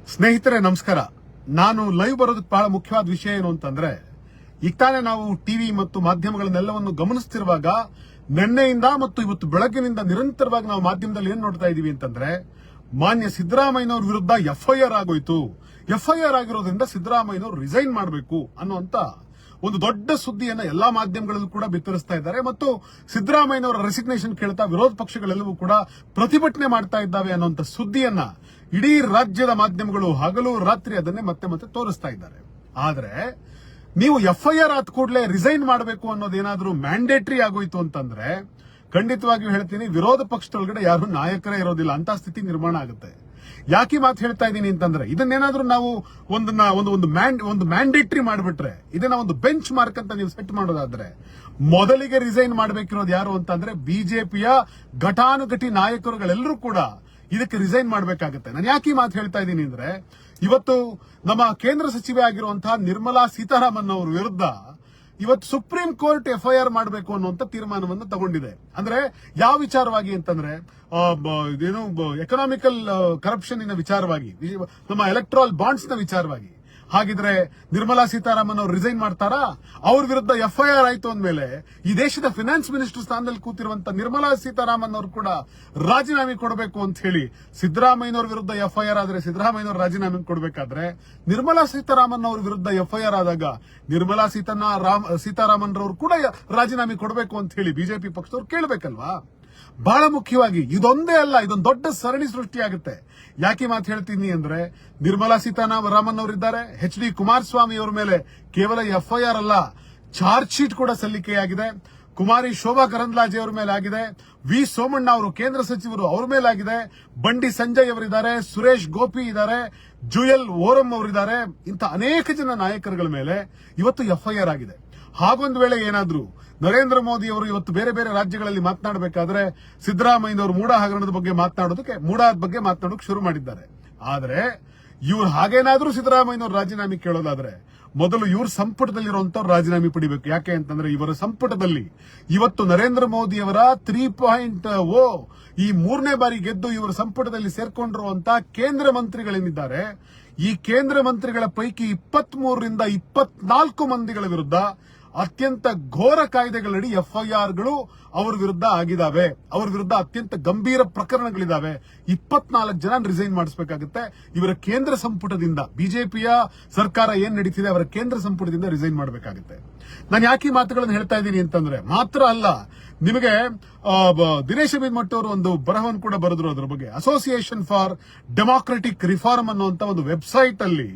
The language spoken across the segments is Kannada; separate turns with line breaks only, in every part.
ಸ್ನೇಹಿತರೆ ನಮಸ್ಕಾರ. ನಾನು ಲೈವ್ ಬರೋದಕ್ಕೆ ಬಹಳ ಮುಖ್ಯವಾದ ವಿಷಯ ಏನು ಅಂತಂದ್ರೆ, ಈಗ ತಾನೇ ನಾವು ಟಿವಿ ಮತ್ತು ಮಾಧ್ಯಮಗಳನ್ನೆಲ್ಲವನ್ನು ಗಮನಿಸ್ತಿರುವಾಗ ನಿನ್ನೆಯಿಂದ ಮತ್ತು ಇವತ್ತು ಬೆಳಗ್ಗಿನಿಂದ ನಿರಂತರವಾಗಿ ನಾವು ಮಾಧ್ಯಮದಲ್ಲಿ ಏನ್ ನೋಡ್ತಾ ಇದೀವಿ ಅಂತಂದ್ರೆ, ಮಾನ್ಯ ಸಿದ್ದರಾಮಯ್ಯನವರ ವಿರುದ್ಧ ಎಫ್ಐಆರ್ ಆಗೋಯ್ತು. ಎಫ್ಐಆರ್ ಆಗಿರೋದ್ರಿಂದ ಸಿದ್ದರಾಮಯ್ಯನವರು ರಿಸೈನ್ ಮಾಡಬೇಕು ಅನ್ನುವಂತ ಒಂದು ದೊಡ್ಡ ಸುದ್ದಿಯನ್ನ ಎಲ್ಲಾ ಮಾಧ್ಯಮಗಳಲ್ಲೂ ಕೂಡ ಬಿತ್ತರಿಸ್ತಾ ಇದ್ದಾರೆ ಮತ್ತು ಸಿದ್ದರಾಮಯ್ಯನವರ ರೆಸಿಗ್ನೇಷನ್ ಕೇಳ್ತಾ ವಿರೋಧ ಪಕ್ಷಗಳೆಲ್ಲವೂ ಕೂಡ ಪ್ರತಿಭಟನೆ ಮಾಡ್ತಾ ಇದ್ದಾವೆ ಅನ್ನುವಂತ ಸುದ್ದಿಯನ್ನ ಇಡೀ ರಾಜ್ಯದ ಮಾಧ್ಯಮಗಳು ಹಗಲು ರಾತ್ರಿ ಅದನ್ನೇ ಮತ್ತೆ ಮತ್ತೆ ತೋರಿಸ್ತಾ ಇದ್ದಾರೆ. ಆದ್ರೆ ನೀವು ಎಫ್ಐಆರ್ ಆದ ಕೂಡಲೇ ರಿಸೈನ್ ಮಾಡಬೇಕು ಅನ್ನೋದೇನಾದ್ರೂ ಮ್ಯಾಂಡೇಟರಿ ಆಗೋಯ್ತು ಅಂತಂದ್ರೆ ಖಂಡಿತವಾಗಿಯೂ ಹೇಳ್ತೀನಿ, ವಿರೋಧ ಪಕ್ಷದೊಳಗಡೆ ಯಾರು ನಾಯಕರೇ ಇರೋದಿಲ್ಲ ಅಂತ ಸ್ಥಿತಿ ನಿರ್ಮಾಣ ಆಗುತ್ತೆ. ಯಾಕೆ ಮಾತು ಹೇಳ್ತಾ ಇದ್ದೀನಿ ಅಂತಂದ್ರೆ, ಇದನ್ನೇನಾದ್ರೂ ನಾವು ಒಂದು ಮ್ಯಾಂಡೇಟರಿ ಮಾಡಿಬಿಟ್ರೆ, ಇದನ್ನ ಒಂದು ಬೆಂಚ್ ಮಾರ್ಕ್ ಅಂತ ನೀವು ಸೆಟ್ ಮಾಡೋದಾದ್ರೆ, ಮೊದಲಿಗೆ ರಿಸೈನ್ ಮಾಡಬೇಕಿರೋದು ಯಾರು ಅಂತಂದ್ರೆ ಬಿಜೆಪಿಯ ಘಟಾನುಘಟಿ ನಾಯಕರುಗಳೆಲ್ಲರೂ ಕೂಡ ಇದಕ್ಕೆ ರಿಸೈನ್ ಮಾಡಬೇಕಾಗುತ್ತೆ. ನಾನು ಯಾಕೆ ಮಾತು ಹೇಳ್ತಾ ಇದ್ದೀನಿ ಅಂದ್ರೆ, ಇವತ್ತು ನಮ್ಮ ಕೇಂದ್ರ ಸಚಿವೆ ಆಗಿರುವಂತಹ ನಿರ್ಮಲಾ ಸೀತಾರಾಮನ್ ಅವರ ವಿರುದ್ಧ ಇವತ್ತು ಸುಪ್ರೀಂ ಕೋರ್ಟ್ ಎಫ್ಐಆರ್ ಮಾಡಬೇಕು ಅನ್ನುವಂತ ತೀರ್ಮಾನವನ್ನು ತಗೊಂಡಿದೆ. ಅಂದ್ರೆ ಯಾವ ವಿಚಾರವಾಗಿ ಅಂತಂದ್ರೆ, ಏನು ಎಕನಾಮಿಕಲ್ ಕರಪ್ಷನ್ ವಿಚಾರವಾಗಿ, ನಮ್ಮ ಎಲೆಕ್ಟ್ರಾಲ್ ಬಾಂಡ್ಸ್ ನ ವಿಚಾರವಾಗಿ. ಹಾಗಿದ್ರೆ ನಿರ್ಮಲಾ ಸೀತಾರಾಮನ್ ಅವರು ರಿಸೈನ್ ಮಾಡ್ತಾರಾ? ಅವ್ರ ವಿರುದ್ಧ ಎಫ್ಐಆರ್ ಆಯ್ತು ಅಂದ್ಮೇಲೆ ಈ ದೇಶದ ಫಿನಾನ್ಸ್ ಮಿನಿಸ್ಟರ್ ಸ್ಥಾನದಲ್ಲಿ ಕೂತಿರುವಂತ ನಿರ್ಮಲಾ ಸೀತಾರಾಮನ್ ಅವರು ಕೂಡ ರಾಜೀನಾಮೆ ಕೊಡಬೇಕು ಅಂತ ಹೇಳಿ, ಸಿದ್ದರಾಮಯ್ಯನವರ ವಿರುದ್ಧ ಎಫ್ಐಆರ್ ಆದ್ರೆ ಸಿದ್ದರಾಮಯ್ಯನವರು ರಾಜೀನಾಮೆ ಕೊಡಬೇಕಾದ್ರೆ, ನಿರ್ಮಲಾ ಸೀತಾರಾಮನ್ ಅವರ ವಿರುದ್ಧ ಎಫ್ಐಆರ್ ಆದಾಗ ನಿರ್ಮಲಾ ಸೀತಾರಾಮನ್ ರವರು ಕೂಡ ರಾಜೀನಾಮೆ ಕೊಡಬೇಕು ಅಂತ ಹೇಳಿ ಬಿಜೆಪಿ ಪಕ್ಷದವ್ರು ಕೇಳಬೇಕಲ್ವಾ? ಬಹಳ ಮುಖ್ಯವಾಗಿ ಇದೊಂದೇ ಅಲ್ಲ, ಇದೊಂದು ದೊಡ್ಡ ಸರಣಿ ಸೃಷ್ಟಿಯಾಗುತ್ತೆ. ಯಾಕೆ ಮಾತು ಹೇಳ್ತೀನಿ ಅಂದ್ರೆ, ನಿರ್ಮಲಾ ಸೀತಾರಾಮನ್ ಅವರಿದ್ದಾರೆ, HD ಕುಮಾರಸ್ವಾಮಿ ಅವರ ಮೇಲೆ ಕೇವಲ ಎಫ್ಐಆರ್ ಅಲ್ಲ, ಚಾರ್ಜ್ ಶೀಟ್ ಕೂಡ ಸಲ್ಲಿಕೆಯಾಗಿದೆ. ಕುಮಾರಿ ಶೋಭಾ ಕರಂದ್ಲಾಜೆ ಅವರ ಮೇಲೆ ಆಗಿದೆ. ವಿ ಸೋಮಣ್ಣ ಅವರು ಕೇಂದ್ರ ಸಚಿವರು ಅವರ ಮೇಲಾಗಿದೆ. ಬಂಡಿ ಸಂಜಯ್ ಅವರಿದ್ದಾರೆ, ಸುರೇಶ್ ಗೋಪಿ ಇದ್ದಾರೆ, ಜುಯಲ್ ಓರಂ ಅವರಿದ್ದಾರೆ. ಇಂಥ ಅನೇಕ ಜನ ನಾಯಕರುಗಳ ಮೇಲೆ ಇವತ್ತು ಎಫ್ಐಆರ್ ಆಗಿದೆ. ಹಾಗೊಂದು ವೇಳೆ ಏನಾದ್ರೂ ನರೇಂದ್ರ ಮೋದಿ ಅವರು ಇವತ್ತು ಬೇರೆ ಬೇರೆ ರಾಜ್ಯಗಳಲ್ಲಿ ಮಾತನಾಡಬೇಕಾದ್ರೆ ಸಿದ್ದರಾಮಯ್ಯನವರು ಮೂಡಾ ಹಗರಣದ ಬಗ್ಗೆ ಮಾತನಾಡೋದಕ್ಕೆ ಶುರು ಮಾಡಿದ್ದಾರೆ. ಆದ್ರೆ ಇವ್ರು ಹಾಗೇನಾದ್ರೂ ಸಿದ್ದರಾಮಯ್ಯನವರು ರಾಜೀನಾಮೆ ಕೇಳೋದಾದ್ರೆ ಮೊದಲು ಇವ್ರ ಸಂಪುಟದಲ್ಲಿರುವಂತವ್ರು ರಾಜೀನಾಮೆ ಪಡಿಬೇಕು. ಯಾಕೆ ಅಂತಂದ್ರೆ, ಇವರ ಸಂಪುಟದಲ್ಲಿ ಇವತ್ತು ನರೇಂದ್ರ ಮೋದಿ ಅವರ 3.0 ಈ 3ನೇ ಬಾರಿ ಗೆದ್ದು ಇವರ ಸಂಪುಟದಲ್ಲಿ ಸೇರ್ಕೊಂಡಿರುವಂತ ಕೇಂದ್ರ ಮಂತ್ರಿಗಳೇನಿದ್ದಾರೆ, ಈ ಕೇಂದ್ರ ಮಂತ್ರಿಗಳ ಪೈಕಿ 23ರಿಂದ 24 ಮಂದಿಗಳ ವಿರುದ್ಧ ಅತ್ಯಂತ ಘೋರ ಕಾಯ್ದೆಗಳಡಿ ಎಫ್ಐಆರ್ಗಳು ಅವರ ವಿರುದ್ಧ ಆಗಿದಾವೆ. ಅವರ ವಿರುದ್ಧ ಅತ್ಯಂತ ಗಂಭೀರ ಪ್ರಕರಣಗಳಿದಾವೆ. 24 ಜನ ರಿಸೈನ್ ಮಾಡಿಸಬೇಕಾಗುತ್ತೆ. ಇವರ ಕೇಂದ್ರ ಸಂಪುಟದಿಂದ, ಬಿಜೆಪಿಯ ಸರ್ಕಾರ ಏನ್ ನಡೀತಿದೆ ಅವರ ಕೇಂದ್ರ ಸಂಪುಟದಿಂದ ರಿಸೈನ್ ಮಾಡಬೇಕಾಗುತ್ತೆ. ನಾನು ಯಾಕೆ ಈ ಮಾತುಗಳನ್ನು ಹೇಳ್ತಾ ಇದ್ದೀನಿ ಅಂತಂದ್ರೆ, ಮಾತ್ರ ಅಲ್ಲ, ನಿಮಗೆ ದಿನೇಶ್ ಅಭಿಮಠ್ ಅವರು ಒಂದು ಬರಹವನ್ನು ಕೂಡ ಬರೆದ್ರು ಅದರ ಬಗ್ಗೆ. ಅಸೋಸಿಯೇಷನ್ ಫಾರ್ ಡೆಮಾಕ್ರೆಟಿಕ್ ರಿಫಾರ್ಮ್ ಅನ್ನುವಂತ ಒಂದು ವೆಬ್ಸೈಟ್ ಅಲ್ಲಿ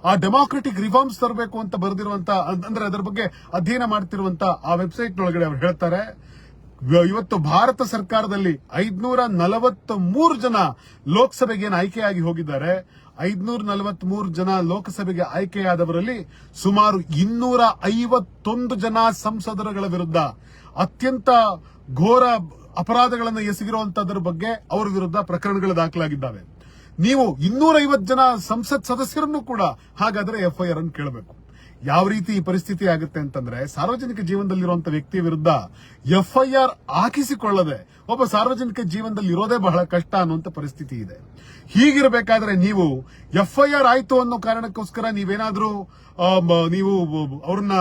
ಆ ಡೆಮಾಕ್ರೆಟಿಕ್ ರಿಫಾರ್ಮ್ಸ್ ತರಬೇಕು ಅಂತ ಬರೆದಿರುವಂತ, ಅಂದ್ರೆ ಅದರ ಬಗ್ಗೆ ಅಧ್ಯಯನ ಮಾಡ್ತಿರುವಂತ ಆ ವೆಬ್ಸೈಟ್ ಒಳಗಡೆ ಅವರು ಹೇಳ್ತಾರೆ, ಇವತ್ತು ಭಾರತ ಸರ್ಕಾರದಲ್ಲಿ 543 ಜನ ಲೋಕಸಭೆಗೆ ಆಯ್ಕೆಯಾಗಿ ಹೋಗಿದ್ದಾರೆ. 543 ಜನ ಲೋಕಸಭೆಗೆ ಆಯ್ಕೆಯಾದವರಲ್ಲಿ ಸುಮಾರು 251 ಜನ ಸಂಸದರುಗಳ ವಿರುದ್ಧ ಅತ್ಯಂತ ಘೋರ ಅಪರಾಧಗಳನ್ನು ಎಸಗಿರುವಂತದ್ರ ಬಗ್ಗೆ ಅವರ ವಿರುದ್ಧ ಪ್ರಕರಣಗಳು ದಾಖಲಾಗಿದ್ದಾವೆ. ನೀವು 250 ಜನ ಸಂಸತ್ ಸದಸ್ಯರನ್ನು ಕೂಡ ಹಾಗಾದ್ರೆ ಎಫ್ಐಆರ್ ಅನ್ನು ಕೇಳಬೇಕು. ಯಾವ ರೀತಿ ಈ ಪರಿಸ್ಥಿತಿ ಆಗುತ್ತೆ ಅಂತಂದ್ರೆ, ಸಾರ್ವಜನಿಕ ಜೀವನದಲ್ಲಿರುವಂತಹ ವ್ಯಕ್ತಿಯ ವಿರುದ್ಧ ಎಫ್ಐಆರ್ ಹಾಕಿಸಿಕೊಳ್ಳದೆ ಒಬ್ಬ ಸಾರ್ವಜನಿಕ ಜೀವನದಲ್ಲಿ ಇರೋದೇ ಬಹಳ ಕಷ್ಟ ಅನ್ನುವಂತ ಪರಿಸ್ಥಿತಿ ಇದೆ. ಹೀಗಿರಬೇಕಾದ್ರೆ ನೀವು ಎಫ್ಐಆರ್ ಆಯ್ತು ಅನ್ನೋ ಕಾರಣಕ್ಕೋಸ್ಕರ ನೀವೇನಾದ್ರೂ ನೀವು ಅವ್ರನ್ನ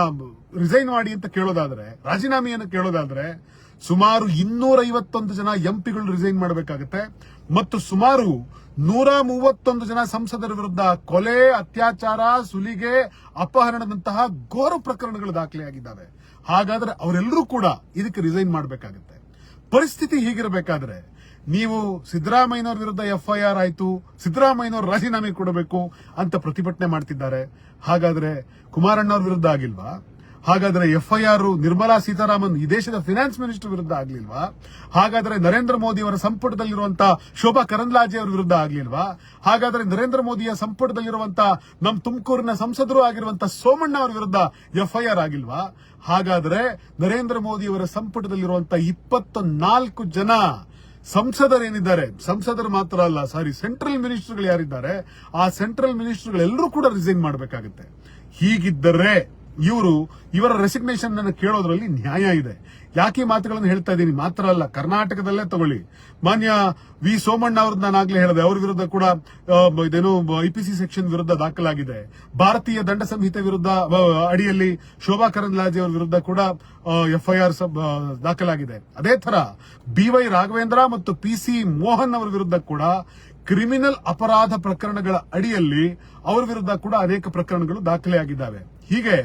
ರಿಸೈನ್ ಮಾಡಿ ಅಂತ ಕೇಳೋದಾದ್ರೆ, ರಾಜೀನಾಮೆಯನ್ನು ಕೇಳೋದಾದ್ರೆ, ಸುಮಾರು 251 ಜನ ಎಂಪಿಗಳು ರಿಸೈನ್ ಮಾಡಬೇಕಾಗುತ್ತೆ ಮತ್ತು ಸುಮಾರು 131 ಜನ ಸಂಸದರ ವಿರುದ್ಧ ಕೊಲೆ, ಅತ್ಯಾಚಾರ, ಸುಲಿಗೆ, ಅಪಹರಣದಂತಹ ಘೋರ ಪ್ರಕರಣಗಳು ದಾಖಲೆಯಾಗಿದ್ದಾವೆ. ಹಾಗಾದ್ರೆ ಅವರೆಲ್ಲರೂ ಕೂಡ ಇದಕ್ಕೆ ರಿಸೈನ್ ಮಾಡಬೇಕಾಗುತ್ತೆ. ಪರಿಸ್ಥಿತಿ ಹೀಗಿರಬೇಕಾದ್ರೆ ನೀವು ಸಿದ್ದರಾಮಯ್ಯನವರ ವಿರುದ್ಧ ಎಫ್ಐಆರ್ ಆಯ್ತು, ಸಿದ್ದರಾಮಯ್ಯನವರು ರಾಜೀನಾಮೆ ಕೊಡಬೇಕು ಅಂತ ಪ್ರತಿಭಟನೆ ಮಾಡ್ತಿದ್ದಾರೆ. ಹಾಗಾದ್ರೆ ಕುಮಾರಣ್ಣವ್ರ ವಿರುದ್ಧ ಆಗಿಲ್ವಾ? ಹಾಗಾದ್ರೆ ಎಫ್ಐಆರ್ ನಿರ್ಮಲಾ ಸೀತಾರಾಮನ್ ಈ ದೇಶದ ಫಿನಾನ್ಸ್ ಮಿನಿಸ್ಟರ್ ವಿರುದ್ಧ ಆಗ್ಲಿಲ್ವಾ? ಹಾಗಾದ್ರೆ ನರೇಂದ್ರ ಮೋದಿ ಅವರ ಸಂಪುಟದಲ್ಲಿರುವಂತಹ ಶೋಭಾ ಕರಂದ್ಲಾಜೆ ಅವರ ವಿರುದ್ಧ ಆಗ್ಲಿಲ್ವಾ? ಹಾಗಾದ್ರೆ ನರೇಂದ್ರ ಮೋದಿಯ ಸಂಪುಟದಲ್ಲಿರುವಂತಹ ನಮ್ಮ ತುಮಕೂರಿನ ಸಂಸದರು ಆಗಿರುವಂತಹ ಸೋಮಣ್ಣ ಅವರ ವಿರುದ್ಧ ಎಫ್ಐಆರ್ ಆಗಿಲ್ವಾ? ಹಾಗಾದ್ರೆ ನರೇಂದ್ರ ಮೋದಿ ಅವರ ಸಂಪುಟದಲ್ಲಿರುವಂತಹ 24 ಜನ ಸಂಸದರೇನಿದ್ದಾರೆ, ಸಂಸದರು ಮಾತ್ರ ಅಲ್ಲ, ಸೆಂಟ್ರಲ್ ಮಿನಿಸ್ಟರ್ಗಳು ಯಾರಿದ್ದಾರೆ, ಆ ಸೆಂಟ್ರಲ್ ಮಿನಿಸ್ಟರ್ಗಳೆಲ್ಲರೂ ಕೂಡ ರಿಸೈನ್ ಮಾಡಬೇಕಾಗುತ್ತೆ. ಹೀಗಿದ್ದರೆ ಇವರ ರೆಸಿಗ್ನೇಷನ್ ಅನ್ನು ಕೇಳೋದ್ರಲ್ಲಿ ನ್ಯಾಯ ಇದೆ. ಯಾಕೆ ಈ ಮಾತುಗಳನ್ನು ಹೇಳ್ತಾ ಇದ್ದೀನಿ ಮಾತ್ರ ಅಲ್ಲ, ಕರ್ನಾಟಕದಲ್ಲೇ ತಗೊಳ್ಳಿ. ಮಾನ್ಯ ವಿ ಸೋಮಣ್ಣ ಅವ್ರದ್ದು ನಾನು ಆಗ್ಲೇ ಹೇಳಿದೆ, ಅವ್ರ ವಿರುದ್ಧ ಕೂಡ ಇದೇನು IPC ಸೆಕ್ಷನ್ ವಿರುದ್ಧ ದಾಖಲಾಗಿದೆ. ಭಾರತೀಯ ದಂಡ ಸಂಹಿತೆ ವಿರುದ್ಧ ಅಡಿಯಲ್ಲಿ ಶೋಭಾ ಕರಂದ್ಲಾಜೆ ಅವರ ವಿರುದ್ಧ ಕೂಡ FIR ದಾಖಲಾಗಿದೆ. ಅದೇ ತರ BY ರಾಘವೇಂದ್ರ ಮತ್ತು PC ಮೋಹನ್ ಅವರ ವಿರುದ್ಧ ಕೂಡ ಕ್ರಿಮಿನಲ್ ಅಪರಾಧ ಪ್ರಕರಣಗಳ ಅಡಿಯಲ್ಲಿ ಅವರ ವಿರುದ್ಧ ಕೂಡ ಅನೇಕ ಪ್ರಕರಣಗಳು ದಾಖಲೆಯಾಗಿದ್ದಾವೆ. ಹೀಗೆ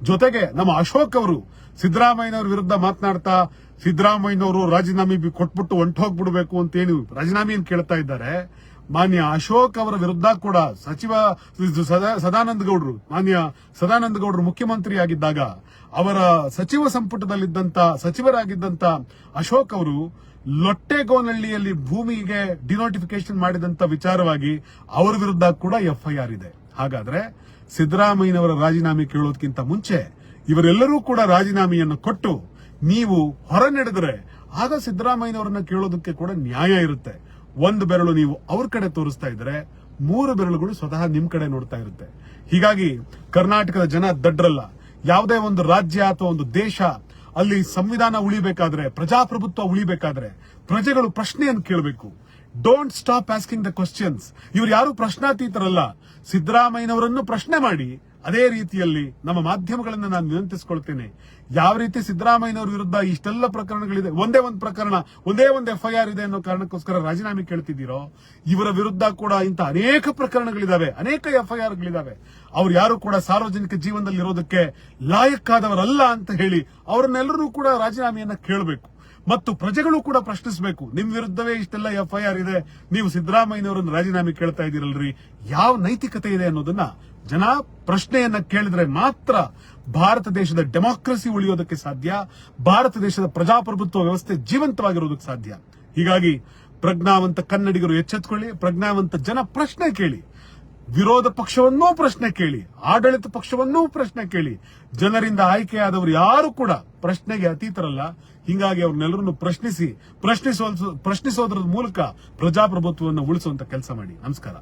ಜೊತೆಗೆ ನಮ್ಮ ಅಶೋಕ್ ಅವರು ಸಿದ್ದರಾಮಯ್ಯನವರ ವಿರುದ್ಧ ಮಾತನಾಡ್ತಾ ಸಿದ್ದರಾಮಯ್ಯನವರು ರಾಜೀನಾಮೆ ಕೊಟ್ಬಿಟ್ಟು ಹೊಂಟೋಗ್ಬಿಡ್ಬೇಕು ಅಂತ ಏನು ರಾಜೀನಾಮೆಯನ್ನು ಕೇಳ್ತಾ ಇದ್ದಾರೆ. ಮಾನ್ಯ ಅಶೋಕ್ ಅವರ ವಿರುದ್ಧ ಕೂಡ ಮಾನ್ಯ ಸದಾನಂದ ಗೌಡರು ಮುಖ್ಯಮಂತ್ರಿ ಆಗಿದ್ದಾಗ ಅವರ ಸಚಿವ ಸಂಪುಟದಲ್ಲಿದ್ದಂತ ಸಚಿವರಾಗಿದ್ದಂತ ಅಶೋಕ್ ಅವರು ಲೊಟ್ಟೆಗೋನಹಳ್ಳಿಯಲ್ಲಿ ಭೂಮಿಗೆ ಡಿನೋಟಿಫಿಕೇಶನ್ ಮಾಡಿದಂತ ವಿಚಾರವಾಗಿ ಅವರ ವಿರುದ್ಧ ಕೂಡ FIR ಇದೆ. ಹಾಗಾದ್ರೆ ಸಿದ್ದರಾಮಯ್ಯನವರ ರಾಜೀನಾಮೆ ಕೇಳೋದಕ್ಕಿಂತ ಮುಂಚೆ ಇವರೆಲ್ಲರೂ ಕೂಡ ರಾಜೀನಾಮೆಯನ್ನು ಕೊಟ್ಟು ನೀವು ಹೊರ ನಡೆದರೆ ಆಗ ಸಿದ್ದರಾಮಯ್ಯನವರನ್ನ ಕೇಳೋದಕ್ಕೆ ಕೂಡ ನ್ಯಾಯ ಇರುತ್ತೆ. ಒಂದು ಬೆರಳು ನೀವು ಅವ್ರ ಕಡೆ ತೋರಿಸ್ತಾ ಇದ್ರೆ 3 ಬೆರಳುಗಳು ಸ್ವತಃ ನಿಮ್ ಕಡೆ ನೋಡ್ತಾ ಇರುತ್ತೆ. ಹೀಗಾಗಿ ಕರ್ನಾಟಕದ ಜನ ದಡ್ರಲ್ಲ. ಯಾವುದೇ ಒಂದು ರಾಜ್ಯ ಅಥವಾ ಒಂದು ದೇಶ ಅಲ್ಲಿ ಸಂವಿಧಾನ ಉಳಿಬೇಕಾದ್ರೆ, ಪ್ರಜಾಪ್ರಭುತ್ವ ಉಳಿಬೇಕಾದ್ರೆ ಪ್ರಜೆಗಳು ಪ್ರಶ್ನೆಯನ್ನು ಕೇಳಬೇಕು. Don't stop asking the questions. ಇವ್ರು ಯಾರು ಪ್ರಶ್ನಾತೀತರಲ್ಲ. ಸಿದ್ದರಾಮಯ್ಯನವರನ್ನು ಪ್ರಶ್ನೆ ಮಾಡಿ. ಅದೇ ರೀತಿಯಲ್ಲಿ ನಮ್ಮ ಮಾಧ್ಯಮಗಳನ್ನು ನಾನು ವಿನಂತಿಸಿಕೊಳ್ತೇನೆ, ಯಾವ ರೀತಿ ಸಿದ್ದರಾಮಯ್ಯನವರ ವಿರುದ್ಧ ಇಷ್ಟೆಲ್ಲ ಪ್ರಕರಣಗಳಿದೆ, ಒಂದೇ ಒಂದು FIR ಇದೆ ಅನ್ನೋ ಕಾರಣಕ್ಕೋಸ್ಕರ ರಾಜೀನಾಮೆ ಕೇಳ್ತಿದ್ದೀರೋ, ಇವರ ವಿರುದ್ಧ ಕೂಡ ಇಂಥ ಅನೇಕ ಪ್ರಕರಣಗಳಿದಾವೆ, ಅನೇಕ FIRಗಳಿದಾವೆ. ಅವ್ರು ಯಾರು ಕೂಡ ಸಾರ್ವಜನಿಕ ಜೀವನದಲ್ಲಿ ಇರೋದಕ್ಕೆ ಲಾಯಕ್ಕಾದವರಲ್ಲ ಅಂತ ಹೇಳಿ ಅವರನ್ನೆಲ್ಲರೂ ಕೂಡ ರಾಜೀನಾಮೆಯನ್ನ ಕೇಳಬೇಕು. ಮತ್ತು ಪ್ರಜೆಗಳು ಕೂಡ ಪ್ರಶ್ನಿಸಬೇಕು. ನಿಮ್ ವಿರುದ್ಧವೇ ಇಷ್ಟೆಲ್ಲ FIR ಇದೆ, ನೀವು ಸಿದ್ದರಾಮಯ್ಯನವರನ್ನು ರಾಜೀನಾಮೆ ಕೇಳ್ತಾ ಇದ್ದೀರಲ್ರಿ, ಯಾವ ನೈತಿಕತೆ ಇದೆ ಅನ್ನೋದನ್ನ ಜನ ಪ್ರಶ್ನೆಯನ್ನ ಕೇಳಿದ್ರೆ ಮಾತ್ರ ಭಾರತ ದೇಶದ ಡೆಮಾಕ್ರಸಿ ಉಳಿಯೋದಕ್ಕೆ ಸಾಧ್ಯ, ಭಾರತ ದೇಶದ ಪ್ರಜಾಪ್ರಭುತ್ವ ವ್ಯವಸ್ಥೆ ಜೀವಂತವಾಗಿರೋದಕ್ಕೆ ಸಾಧ್ಯ. ಹೀಗಾಗಿ ಪ್ರಜ್ಞಾವಂತ ಕನ್ನಡಿಗರು ಎಚ್ಚೆತ್ತುಕೊಳ್ಳಿ, ಪ್ರಜ್ಞಾವಂತ ಜನ ಪ್ರಶ್ನೆ ಕೇಳಿ, ವಿರೋಧ ಪಕ್ಷವನ್ನೂ ಪ್ರಶ್ನೆ ಕೇಳಿ, ಆಡಳಿತ ಪಕ್ಷವನ್ನೂ ಪ್ರಶ್ನೆ ಕೇಳಿ. ಜನರಿಂದ ಆಯ್ಕೆಯಾದವರು ಯಾರು ಕೂಡ ಪ್ರಶ್ನೆಗೆ ಅತೀತರಲ್ಲ. ಹೀಗಾಗಿ ಅವ್ರನ್ನೆಲ್ಲರನ್ನು ಪ್ರಶ್ನಿಸೋದ್ರ ಮೂಲಕ ಪ್ರಜಾಪ್ರಭುತ್ವವನ್ನು ಉಳಿಸುವಂತ ಕೆಲಸ ಮಾಡಿ. ನಮಸ್ಕಾರ.